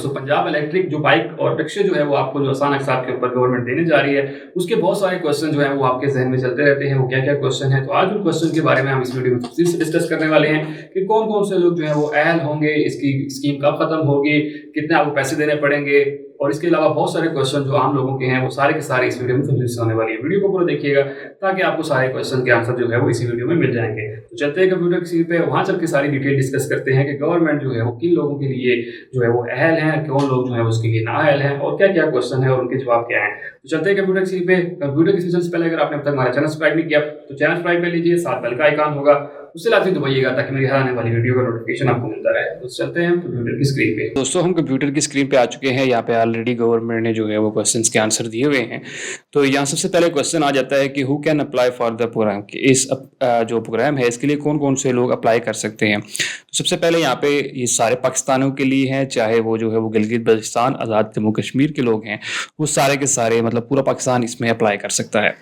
दोस्तों पंजाब इलेक्ट्रिक जो बाइक और रिक्शे जो है वो आपको जो आसान अकसात के ऊपर गवर्नमेंट देने जा रही है, उसके बहुत सारे क्वेश्चन जो है वो आपके जहन में चलते रहते हैं। वो क्या क्या क्वेश्चन है, तो आज उन क्वेश्चन के बारे में हम इस वीडियो में तफसील से डिस्कस करने वाले हैं कि कौन कौन से लोग जो है वो अहल होंगे, इसकी स्कीम कब खत्म होगी, कितने आपको पैसे देने पड़ेंगे, और इसके अलावा बहुत सारे क्वेश्चन जो आम लोगों के हैं वो सारे के सारे इस वीडियो में तफसील से होने वाली है। वीडियो को पूरा देखिएगा ताकि आपको सारे क्वेश्चन के आंसर जो है वो इसी वीडियो में मिल जाएंगे। तो चलते हैं कंप्यूटर की स्क्रीन पे, वहां चल के सारी डिटेल डिस्कस करते हैं कि गवर्नमेंट जो है वो किन लोगों के लिए जो है वो अहल है, कौन लोग जो है उसके लिए नाअहल हैं, और क्या क्या क्वेश्चन है और उनके जवाब क्या है। तो चलते हैं कंप्यूटर की स्क्रीन पे। कंप्यूटर की स्क्रीन से पहले अगर आपने अब तक हमारा चैनल सब्सक्राइब नहीं किया तो चैनल सब्सक्राइब कर लीजिए, साथ बेल का आइकन होगा उससे लाजमी दबाइएगा ताकि मेरी हर आने वाली वीडियो का नोटिफिकेशन आपको मिलता रहे। तो चलते हैं कंप्यूटर की स्क्रीन पे। दोस्तों हम कंप्यूटर की स्क्रीन पे आ चुके हैं। यहाँ पे ऑलरेडी गवर्नमेंट ने जो है वो क्वेश्चंस के आंसर दिए हुए हैं। तो यहाँ सबसे पहले क्वेश्चन आ जाता है कि who can apply for the program, इस जो प्रोग्राम है इसके लिए कौन कौन से लोग अप्लाई कर सकते हैं। तो सबसे पहले यहाँ पे ये सारे पाकिस्तानियों के लिए हैं, चाहे वो जो है वो गिलगित बल्तिस्तान आज़ाद जम्मू कश्मीर के लोग हैं, वो सारे के सारे मतलब पूरा पाकिस्तान इसमें अप्लाई कर सकता है।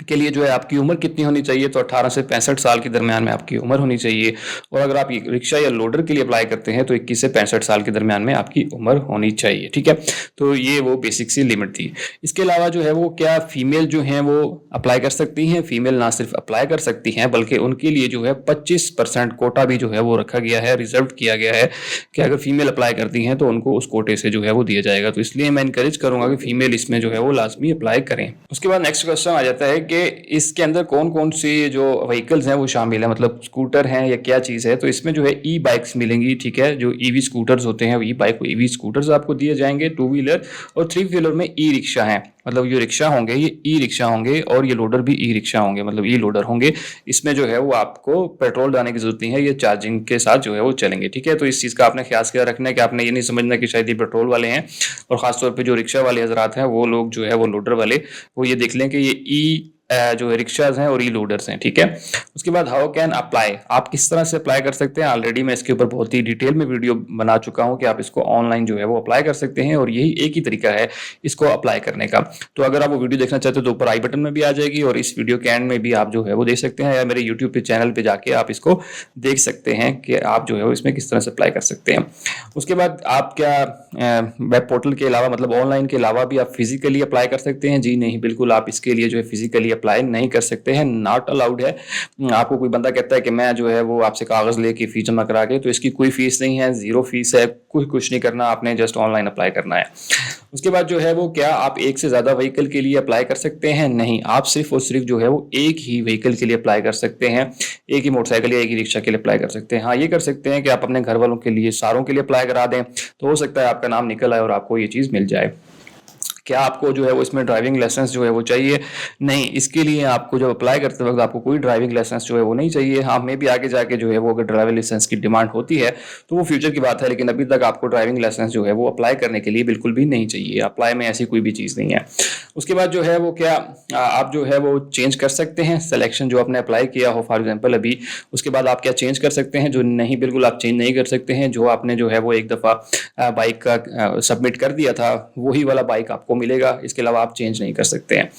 के लिए जो है आपकी उम्र कितनी होनी चाहिए, तो 18 से 65 साल के दरमियान में आपकी उम्र होनी चाहिए। और अगर आप रिक्शा या लोडर के लिए अप्लाई करते हैं तो 21 से 65 साल के दरमियान में आपकी उम्र होनी चाहिए। ठीक है, तो ये वो बेसिक सी लिमिट थी। इसके अलावा जो है वो क्या फीमेल जो हैं वो अप्लाई कर सकती हैं। फीमेल ना सिर्फ अप्लाई कर सकती हैं बल्कि उनके लिए जो है 25% कोटा भी जो है वो रखा गया है, रिजर्व किया गया है कि अगर फीमेल अप्लाई करती हैं तो उनको उस कोटे से जो है वो दिया जाएगा। तो इसलिए मैं इनकरेज करूंगा कि फीमेल इसमें जो है वो लाजमी अप्लाई करें। उसके बाद नेक्स्ट क्वेश्चन आ जाता है कि इसके अंदर कौन कौन सी जो व्हीकल्स हैं वो शामिल है, मतलब स्कूटर हैं या क्या चीज़ है। तो इसमें जो है ई बाइक्स मिलेंगी। ठीक है, जो ईवी स्कूटर्स होते हैं, ई बाइक ईवी स्कूटर्स आपको दिए जाएंगे, 2 व्हीलर और 3 व्हीलर में ई रिक्शा हैं, मतलब ये रिक्शा होंगे, ये ई रिक्शा होंगे, और ये लोडर भी ई रिक्शा होंगे, मतलब ई लोडर होंगे। इसमें जो है वो आपको पेट्रोल डालने की जरूरत नहीं है, ये चार्जिंग के साथ जो है वो चलेंगे। ठीक है, तो इस चीज़ का आपने ख्याल क्या रखना है कि आपने ये नहीं समझना कि शायद ये पेट्रोल वाले हैं, और खासतौर पर जो रिक्शा वाले हजरात हैं वो लोग जो है वो लोडर वाले, वो ये देख लें कि ये ई जो रिक्शाज हैं और ई लोडर्स हैं। ठीक है, उसके बाद हाउ कैन अप्लाई, आप किस तरह से अप्लाई कर सकते हैं। ऑलरेडी मैं इसके ऊपर बहुत ही डिटेल में वीडियो बना चुका हूं कि आप इसको ऑनलाइन जो है वो अप्लाई कर सकते हैं, और यही एक ही तरीका है इसको अप्लाई करने का। तो अगर आप वो वीडियो देखना चाहते हो तो ऊपर आई बटन में भी आ जाएगी, और इस वीडियो के एंड में भी आप जो है वो देख सकते हैं, या मेरे यूट्यूब पे चैनल पे जाके आप इसको देख सकते हैं कि आप जो है वो इसमें किस तरह से अप्लाई कर सकते हैं। उसके बाद आप क्या वेब पोर्टल के अलावा, मतलब ऑनलाइन के अलावा भी आप फिजिकली अप्लाई कर सकते हैं। जी नहीं, बिल्कुल आप इसके लिए जो है फिजिकली अप्लाई नहीं कर सकते हैं, नॉट अलाउड है। आपको कोई बंदा कहता है कि मैं जो है वो आपसे कागज लेके फीस जमा करा के, तो इसकी कोई फीस नहीं है, 0 फीस है, कुछ नहीं करना, आपने जस्ट ऑनलाइन अप्लाई करना है। उसके बाद जो है वो क्या आप एक से ज्यादा व्हीकल के लिए अप्लाई कर सकते हैं। नहीं, आप सिर्फ और सिर्फ जो है वो एक ही व्हीकल के लिए अप्लाई कर सकते हैं, एक ही मोटरसाइकिल या एक ही रिक्शा के लिए अप्लाई कर सकते हैं। हाँ, ये कर सकते हैं कि आप अपने घर वालों के लिए सारों के लिए अप्लाई करा दें, तो हो सकता है आपका नाम निकल आए और आपको ये चीज़ मिल जाए। क्या आपको जो है वो इसमें ड्राइविंग लाइसेंस जो है वो चाहिए? नहीं, इसके लिए आपको जब अप्लाई करते वक्त आपको कोई ड्राइविंग लाइसेंस जो है वो नहीं चाहिए। हाँ, मे भी आगे जाके जो है वो अगर ड्राइविंग लाइसेंस की डिमांड होती है तो वो फ्यूचर की बात है, लेकिन अभी तक आपको ड्राइविंग लाइसेंस जो है वो अप्लाई करने के लिए बिल्कुल भी नहीं चाहिए। अप्लाई में ऐसी कोई भी चीज़ नहीं है। उसके बाद जो है वो क्या आप जो है वो चेंज कर सकते हैं सिलेक्शन जो आपने अप्लाई किया हो, फॉर एग्जाम्पल अभी, उसके बाद आप क्या चेंज कर सकते हैं? जो नहीं, बिल्कुल आप चेंज नहीं कर सकते हैं। जो आपने जो है वो एक दफ़ा बाइक का सबमिट कर दिया था वही वाला बाइक आपको मिलेगा, इसके अलावा आप चेंज नहीं कर सकते हैं।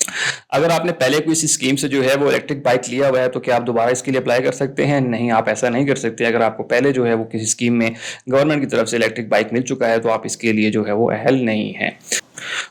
अगर आपने पहले कोई इसी स्कीम से जो है वो इलेक्ट्रिक बाइक लिया हुआ है तो क्या आप दोबारा इसके लिए अप्लाई कर सकते हैं? नहीं, आप ऐसा नहीं कर सकते। अगर आपको पहले जो है वो किसी स्कीम में गवर्नमेंट की तरफ से इलेक्ट्रिक बाइक मिल चुका है तो आप इसके लिए जो है वो अहल नहीं है।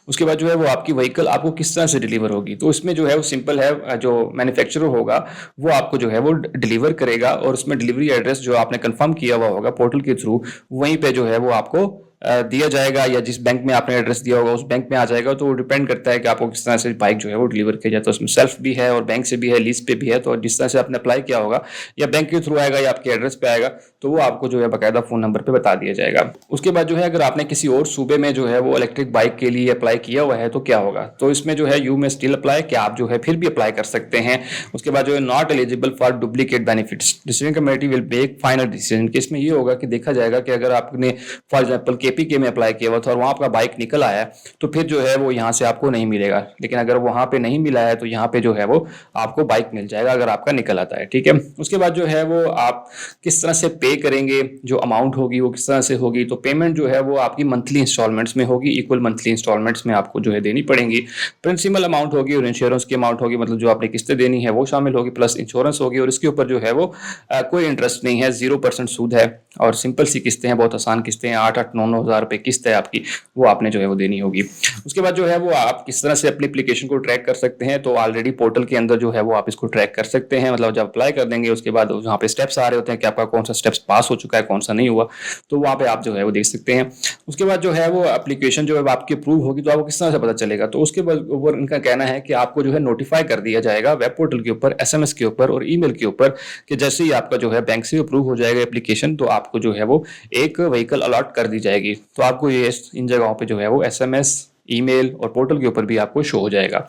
उसके बाद जो है वो आपकी व्हीकल आपको किस तरह से डिलीवर होगी, तो इसमें जो है वो सिंपल है, जो मैन्युफैक्चरर होगा वो आपको जो है वो डिलीवर करेगा, और उसमें डिलीवरी एड्रेस जो आपने कंफर्म किया हुआ होगा पोर्टल के थ्रू, वहीं पे जो है वो आपको दिया जाएगा, या जिस बैंक में आपने एड्रेस दिया होगा उस बैंक में आ जाएगा। तो वो डिपेंड करता है कि आपको किस तरह से बाइक जो है वो डिलीवर किया जाता है। उसमें सेल्फ भी है और बैंक से भी है, लीज पे भी है। तो जिस तरह से आपने अप्लाई किया होगा, या बैंक के थ्रू आएगा या आपके एड्रेस पे आएगा, तो वो आपको जो है बाकायदा फोन नंबर पे बता दिया जाएगा। उसके बाद जो है अगर आपने किसी और सूबे में जो है वो इलेक्ट्रिक बाइक के लिए अप्लाई किया हुआ है तो क्या होगा, तो इसमें जो है यू में स्टिल अप्लाई, कि आप जो है फिर भी अप्लाई कर सकते हैं। उसके बाद जो है not eligible for duplicate benefits, decision committee will make final decision, कि इसमें ये होगा कि देखा जाएगा कि अगर आपने फॉर एग्जाम्पल केपीके में अप्लाई किया हुआ था और वहां आपका बाइक निकल आया तो फिर जो है वो यहाँ से आपको नहीं मिलेगा, लेकिन अगर वहां पे नहीं मिला है तो यहाँ पे जो है वो आपको बाइक मिल जाएगा अगर आपका निकल आता है। ठीक है, उसके बाद जो है वो आप किस तरह से पे करेंगे, जो अमाउंट होगी वो किस तरह से होगी, तो पेमेंट जो है वो आपकी मंथली इंस्टॉलमेंट्स में होगी, इक्वल मंथली इंस्टॉलमेंट्स में आपको जो है देनी पड़ेंगी। प्रिंसिपल अमाउंट होगी और इंश्योरेंस की अमाउंट होगी, मतलब जो आपने किस्तें देनी है वो शामिल होगी, प्लस इंश्योरेंस होगी, और इसके ऊपर जो है वो कोई इंटरेस्ट नहीं है, 0% सूद है, और सिंपल सी किस्तें हैं, बहुत आसान किस्तें हैं, 8-8, 9-9 ₹9,000 किस्त है आपकी, वो आपने जो है वो देनी होगी। उसके बाद जो है वो आप किस तरह से अपनी एप्लीकेशन को ट्रैक कर सकते हैं, तो ऑलरेडी पोर्टल के अंदर जो है वो आप इसको ट्रैक कर सकते हैं। मतलब जब अप्लाई कर देंगे उसके बाद वहाँ पे स्टेप्स आ रहे होते हैं कि आपका कौन सा स्टेप्स पास हो चुका है, कौन सा नहीं हुआ, तो वहाँ पे आप जो है वो देख सकते हैं। उसके बाद जो है वो एप्लीकेशन जो है आपकी अप्रूव होगी तो आपको किस तरह से पता चलेगा, तो उसके ऊपर इनका कहना है कि आपको जो है नोटिफाई कर दिया जाएगा वेब पोर्टल के ऊपर, SMS के ऊपर और ईमेल के ऊपर कि जैसे ही आपका जो है बैंक से अप्रूव हो जाएगा एप्लीकेशन, तो आपको जो है वो एक व्हीकल अलॉट कर दी जाएगी। तो आपको ये इन जगहों पे जो है वो SMS, ईमेल और पोर्टल के ऊपर भी आपको शो हो जाएगा।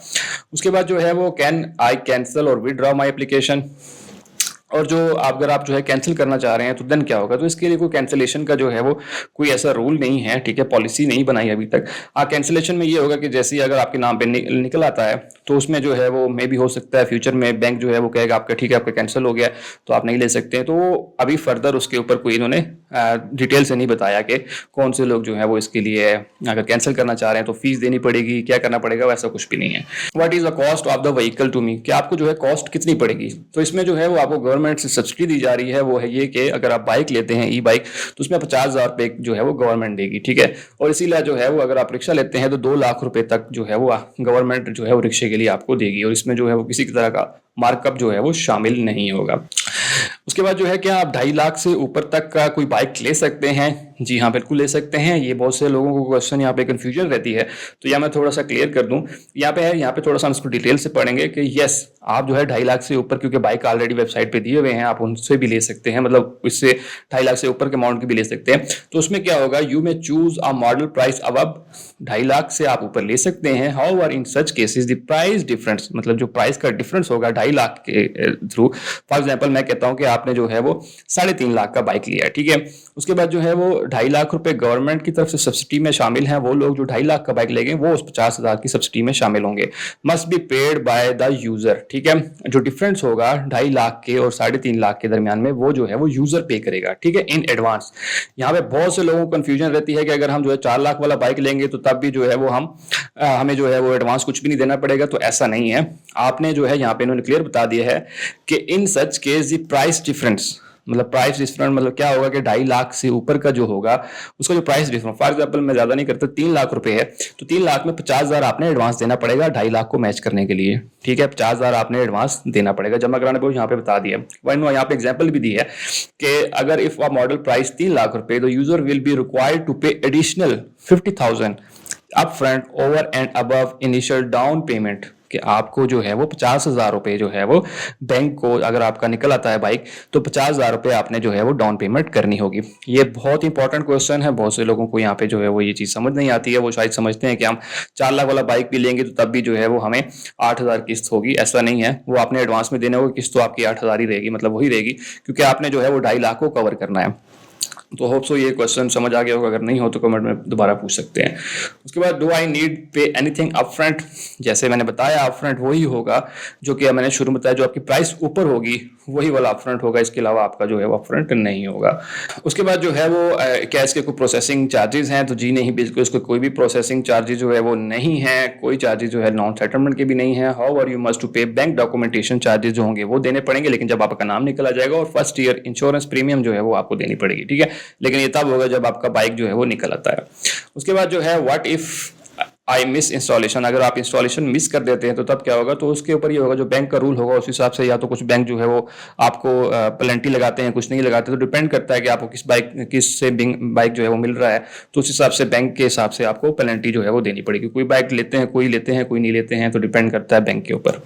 उसके बाद जो है वो कैन आई कैंसिल और विदड्रॉ माई एप्लीकेशन, और जो अगर आप जो है कैंसिल करना चाह रहे हैं तो देन क्या होगा, तो इसके लिए कोई कैंसिलेशन का जो है वो कोई ऐसा रूल नहीं है, ठीक है, पॉलिसी नहीं बनाई अभी तक। कैंसिलेशन में ये होगा कि जैसे ही अगर आपके नाम पे निकल आता है तो उसमें जो है वो मे भी हो सकता है फ्यूचर में बैंक जो है वो कहेगा आपका ठीक है आपका कैंसिल हो गया तो आप नहीं ले सकते हैं। तो अभी फर्दर उसके ऊपर कोई इन्होंने डिटेल से नहीं बताया कि कौन से लोग जो है वो इसके लिए अगर कैंसिल करना चाह रहे हैं तो फीस देनी पड़ेगी, क्या करना पड़ेगा, वैसा कुछ भी नहीं है। What is the cost of the vehicle to me, कि आपको जो है कॉस्ट कितनी पड़ेगी, तो इसमें जो है वो आपको गवर्नमेंट से सब्सिडी दी जा रही है। वो है ये कि अगर आप बाइक लेते हैं, ई बाइक, तो उसमें 50,000 जो है वो गवर्नमेंट देगी, ठीक है। और इसीलिए जो है वो अगर आप रिक्शा लेते हैं तो 2 लाख रुपए तक जो है वो गवर्नमेंट जो है वो रिक्शे के लिए आपको देगी, और इसमें जो है वो किसी तरह का मार्कअप जो है वो शामिल नहीं होगा। उसके बाद जो है क्या आप 2.5 लाख से ऊपर तक का कोई बाइक ले सकते हैं? जी हाँ, बिल्कुल ले सकते हैं। ये बहुत से लोगों को क्वेश्चन यहाँ पे कंफ्यूजन रहती है, तो यह मैं थोड़ा सा क्लियर कर दूं। यहाँ पे थोड़ा सा हम इसको डिटेल से पढ़ेंगे कि यस, आप जो है 2.5 लाख से ऊपर, क्योंकि बाइक ऑलरेडी वेबसाइट पे दिए हुए हैं, आप उनसे भी ले सकते हैं, मतलब इससे 2.5 लाख से ऊपर के अमाउंट की भी ले सकते हैं। तो उसमें क्या होगा, यू में choose a model price above 2.5 lakh से आप ऊपर ले सकते हैं। However in such cases the price difference, मतलब जो प्राइस का डिफरेंस होगा 2.5 लाख के थ्रू, फॉर एग्जांपल मैं कहता हूं कि आपने जो है वो 3.5 लाख का बाइक लिया है, ठीक है। उसके बाद जो है वो 2.5 लाख रुपए गवर्नमेंट की तरफ से सब्सिडी में शामिल हैं। वो लोग जो 2.5 लाख का बाइक लेंगे वो उस 50,000 की सब्सिडी में शामिल होंगे। Must be paid by the user, ठीक है। जो डिफरेंस होगा 2.5 लाख के और 3.5 लाख के दरमियान में, वो जो है वो यूजर पे करेगा, ठीक है, इन एडवांस। यहाँ पे बहुत से लोगों को कंफ्यूजन रहती है कि अगर हम जो है 4 लाख वाला बाइक लेंगे तो तब भी जो है वो हमें जो है वो एडवांस कुछ भी नहीं देना पड़ेगा, तो ऐसा नहीं है। आपने जो है यहाँ पे इन्होंने क्लियर बता दिया है कि in such case the price difference, मतलब प्राइस डिफरेंस मतलब क्या होगा कि 2.5 लाख से ऊपर का जो होगा उसका जो प्राइस डिफरेंस, फॉर एग्जांपल मैं ज्यादा नहीं करता, 3 लाख रुपए है, तो 3 लाख में 50,000 आपने एडवांस देना पड़ेगा 2.5 लाख को मैच करने के लिए, ठीक है। 50,000 आपने एडवांस देना पड़ेगा, जमा कराने पर यहाँ पे बता दिया। यहाँ पे एग्जाम्पल भी दी है कि अगर if a model price 3 lakh रुपए, तो user will be required to pay additional 50,000 upfront over and above initial down payment, कि आपको जो है वो 50,000 रुपए जो है वो बैंक को, अगर आपका निकल आता है बाइक, तो 50,000 रुपए आपने जो है वो डाउन पेमेंट करनी होगी। ये बहुत इंपॉर्टेंट क्वेश्चन है, बहुत से लोगों को यहाँ पे जो है वो ये चीज समझ नहीं आती है। वो शायद समझते हैं कि हम 4 लाख वाला बाइक भी लेंगे तो तब भी जो है वो हमें 8,000 किस्त होगी, ऐसा नहीं है। वो आपने एडवांस में देने होगी, किस्त तो आपकी 8,000 ही रहेगी, मतलब वही रहेगी, क्योंकि आपने जो है वो 2.5 लाख को कवर करना है। तो होप सो ये क्वेश्चन समझ आ गया होगा, अगर नहीं हो तो कमेंट में दोबारा पूछ सकते हैं। उसके बाद do I need pay anything upfront, जैसे मैंने बताया अपफ्रंट वही होगा जो कि मैंने शुरू में बताया, जो आपकी प्राइस ऊपर होगी वही वाला अपफ्रंट होगा, इसके अलावा आपका जो है वो अपफ्रंट नहीं होगा। उसके बाद जो है वो क्या इसके कोई प्रोसेसिंग चार्जेस हैं, तो जी नहीं, बिल्कुल इसको कोई भी प्रोसेसिंग चार्जेस जो है वो नहीं है, कोई चार्जेस जो है नॉन सेटलमेंट के भी नहीं है। हाउएवर यू मस्ट टू पे बैंक डॉक्यूमेंटेशन चार्जेस जो होंगे वो देने पड़ेंगे, लेकिन जब आपका नाम निकल आ जाएगा, और फर्स्ट ईयर इंश्योरेंस प्रीमियम जो है वो आपको देनी पड़ेगी, ठीक है, लेकिन ये तब होगा जब आपका बाइक जो है वो निकल आता है। उसके बाद जो है what if I miss installation, अगर आप इंस्टॉलेशन मिस कर देते हैं तो तब क्या होगा, तो उसके ऊपर ये होगा जो बैंक का रूल होगा उस हिसाब से, या तो कुछ बैंक जो है वो आपको पेनल्टी लगाते हैं, कुछ नहीं लगाते, तो डिपेंड करता है कि आपको किस से बाइक जो है वो मिल रहा है, तो उस हिसाब से बैंक के हिसाब से आपको पेनल्टी जो है वो देनी पड़ेगी। कोई बाइक लेते हैं, कोई नहीं लेते हैं, तो डिपेंड करता है बैंक के ऊपर।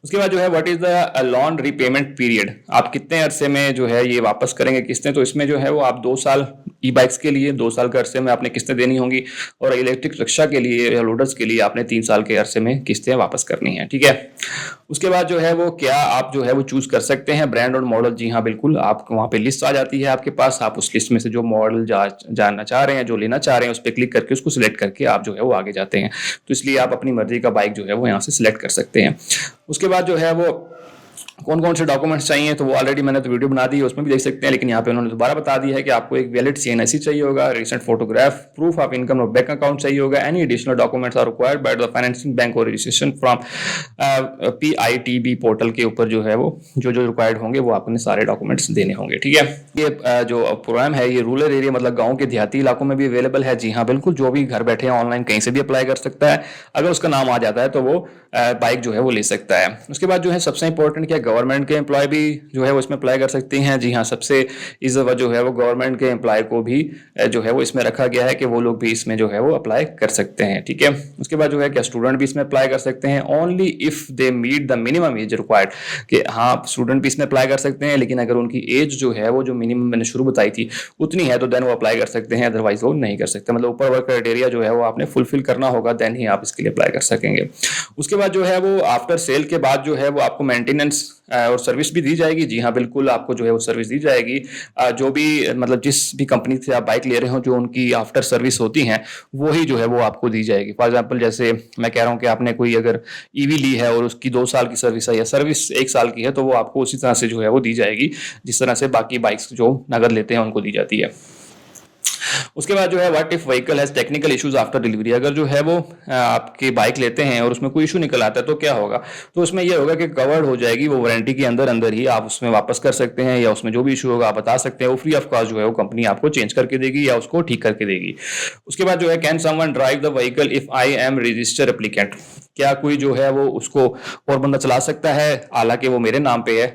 उसके बाद जो है what is the loan repayment period, आप कितने अरसे में जो है ये वापस करेंगे किस्तें, तो इसमें जो है वो आप 2 साल ई बाइक्स के लिए 2 साल के अरसे में आपने किस्तें देनी होंगी, और इलेक्ट्रिक रिक्शा के लिए या लोडर्स के लिए आपने 3 साल के अरसे में किस्तें वापस करनी है, ठीक है। उसके बाद जो है वो क्या आप जो है वो चूज कर सकते हैं ब्रांड और मॉडल, जी हाँ बिल्कुल, आप वहाँ पे लिस्ट आ जाती है आपके पास, आप उस लिस्ट में से जो मॉडल जानना चाह रहे हैं, जो लेना चाह रहे हैं, उस पर क्लिक करके उसको सिलेक्ट करके आप जो है वो आगे जाते हैं, तो इसलिए आप अपनी मर्जी का बाइक जो है वो यहाँ से सिलेक्ट कर सकते हैं। उसके बाद जो है वो कौन कौन से डॉक्यूमेंट्स चाहिए, तो वो ऑलरेडी मैंने तो वीडियो बना दी है, उसमें भी देख सकते हैं, लेकिन यहाँ पे उन्होंने दोबारा बता दिया है कि आपको एक वैलिड CNSE चाहिए होगा, recent photograph, proof of income और बैंक अकाउंट चाहिए होगा, any additional documents are required by the financing bank और रजिस्ट्रेशन फ्रॉम PITB पोर्टल के ऊपर जो है वो जो जो रिक्वायर्ड होंगे वो आपने सारे डॉक्यूमेंट्स देने होंगे। ठीक है, ये जो प्रोग्राम है ये रूरल एरिया मतलब गाँव के देहाती इलाकों में भी अवेलेबल है। जी हाँ बिल्कुल, जो भी घर बैठे हैं ऑनलाइन कहीं से भी अप्लाई कर सकता है, अगर उसका नाम आ जाता है तो वो बाइक जो है वो ले सकता है। उसके बाद जो है सबसे इंपॉर्टेंट क्या, गवर्नमेंट के एम्प्लॉय भी जो है वो इसमें अप्लाई कर सकते हैं। जी हाँ, सबसे इस दफा जो है वो गवर्नमेंट के एम्प्लॉय को भी जो है वो इसमें रखा गया है कि वो लोग भी इसमें जो है वो अप्लाई कर सकते हैं। ठीक है, उसके बाद जो है क्या, स्टूडेंट भी इसमें अप्लाई कर सकते हैं only if they meet the minimum age required, कि हाँ स्टूडेंट भी इसमें अप्लाई कर सकते हैं, लेकिन अगर उनकी एज जो है वो जो मिनिमम मैंने शुरू बताई थी उतनी है तो देन वो अप्लाई कर सकते हैं, अदरवाइज वो नहीं कर सकते। मतलब ऊपर वर्क क्राइटेरिया जो है वो आपने फुलफिल करना होगा, देन ही आप इसके लिए अप्लाई कर सकेंगे। उसके बाद जो है वो आफ्टर सेल के बाद जो है वो आपको मेंटेनेंस और सर्विस भी दी जाएगी। जी हाँ बिल्कुल, आपको जो है वो सर्विस दी जाएगी। जो भी मतलब जिस भी कंपनी से आप बाइक ले रहे हो जो उनकी आफ्टर सर्विस होती हैं वही जो है वो आपको दी जाएगी। फॉर एग्जांपल जैसे मैं कह रहा हूँ कि आपने कोई अगर ईवी ली है और उसकी 2 साल की सर्विस है या सर्विस 1 साल की है, तो वो आपको उसी तरह से जो है वो दी जाएगी जिस तरह से बाकी बाइक्स जो नगद लेते हैं उनको दी जाती है। उसके बाद जो है what if vehicle has technical issues after delivery, अगर जो है वो आपकी बाइक लेते हैं और उसमें कोई इशू निकल आता है तो क्या होगा, तो उसमें यह होगा कि कवर्ड हो जाएगी वो वारंटी के अंदर अंदर ही, आप उसमें वापस कर सकते हैं या उसमें जो भी इशू होगा आप बता सकते हैं, वो फ्री ऑफ कॉस्ट जो है वो कंपनी आपको चेंज करके देगी या उसको ठीक करके देगी। उसके बाद जो है can someone drive the vehicle if I am registered applicant, क्या कोई जो है वो उसको और बंदा चला सकता है हालांकि वो मेरे नाम पे है,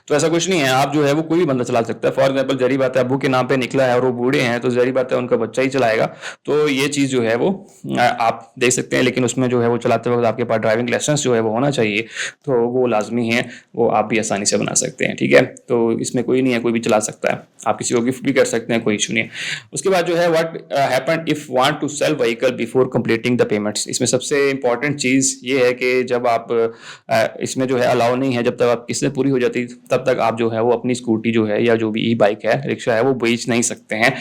तो ऐसा कुछ नहीं है, आप जो है वो कोई भी बंदा चला सकता है। फॉर एग्जांपल जरी बात है अब्बू के नाम पे निकला है और वो बूढ़े हैं तो जरी बात है उनका बच्चा ही चलाएगा, तो ये चीज़ जो है वो आप देख सकते हैं, लेकिन उसमें जो है वो चलाते वक्त आपके पास ड्राइविंग लाइसेंस जो है वो होना चाहिए, तो वो लाजमी है, वो आप भी आसानी से बना सकते हैं। ठीक है, तो इसमें कोई नहीं है, कोई भी चला सकता है, आप किसी को गिफ्ट भी कर सकते हैं, कोई इशू नहीं है। उसके बाद जो है what happened if want to sell vehicle before completing the payments, इसमें सबसे इंपॉर्टेंट चीज़ ये है कि जब आप इसमें जो है अलाउ नहीं है, जब तक आप किस्तें पूरी हो जाती तब तक आप जो है वो अपनी स्कूटी जो है या जो भी ई बाइक है रिक्शा है वो बेच नहीं सकते हैं।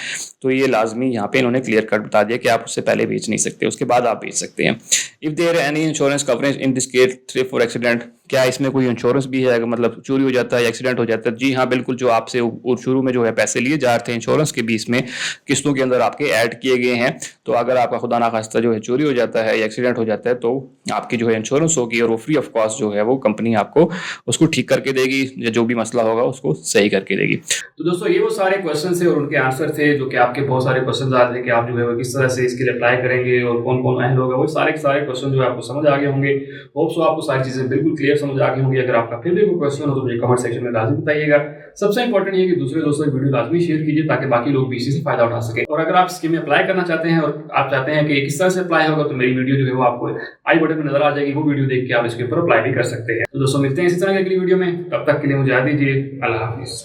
तो ये लाजमी यहाँ पे इन्होंने क्लियर कट बता दिया कि आप उससे पहले बेच नहीं सकते, उसके बाद आप बेच सकते हैं। If there any insurance coverage in this case theft और एक्सीडेंट, क्या इसमें कोई इंश्योरेंस भी है, मतलब चोरी हो जाता है या एक्सीडेंट हो जाता है? जी हाँ बिल्कुल, जो आपसे शुरू में जो है पैसे लिए जा रहे थे इंश्योरेंस के बीच में किस्तों के अंदर आपके ऐड किए गए हैं, तो अगर आपका खुदा ना खास्ता जो है चोरी हो जाता है या एक्सीडेंट हो जाता है तो आपकी जो है इंश्योरेंस होगी और वो फ्री ऑफ कॉस्ट जो है वो कंपनी आपको उसको ठीक करके देगी या जो भी मसला होगा उसको सही करके देगी। तो दोस्तों ये वो सारे क्वेश्चन थे और उनके आंसर थे जो कि आपके बहुत सारे क्वेश्चन आ रहे थे कि आप जो है वो किस तरह से इसके लिए अप्लाई करेंगे और कौन कौन अहल होगा, वो सारे क्वेश्चन जो है आपको समझ आ गए होंगे। होप सो आपको सारी चीजें बिल्कुल क्लियर समझ आ गई होंगी। अगर आपका फिर भी कोई क्वेश्चन हो तो मुझे कमेंट सेक्शन में लाजमी बताइएगा। सबसे इंपॉर्टेंट ये कि दूसरे दोस्तों की वीडियो लाजमी शेयर कीजिए ताकि बाकी लोग भी इसी से फायदा उठा सके। और अगर आप स्कीम में अप्लाई करना चाहते हैं और आप चाहते हैं कि किस तरह से अप्लाई होगा तो मेरी वीडियो जो है वो आपको आई बटन में नजर आ जाएगी, वो वीडियो देख के आप इसके ऊपर अप्लाई भी कर सकते हैं। तो दोस्तों मिलते हैं इसी तरह की अगली वीडियो में, तब तक के लिए मुझे याद दीजिए, अल्लाह हाफिज।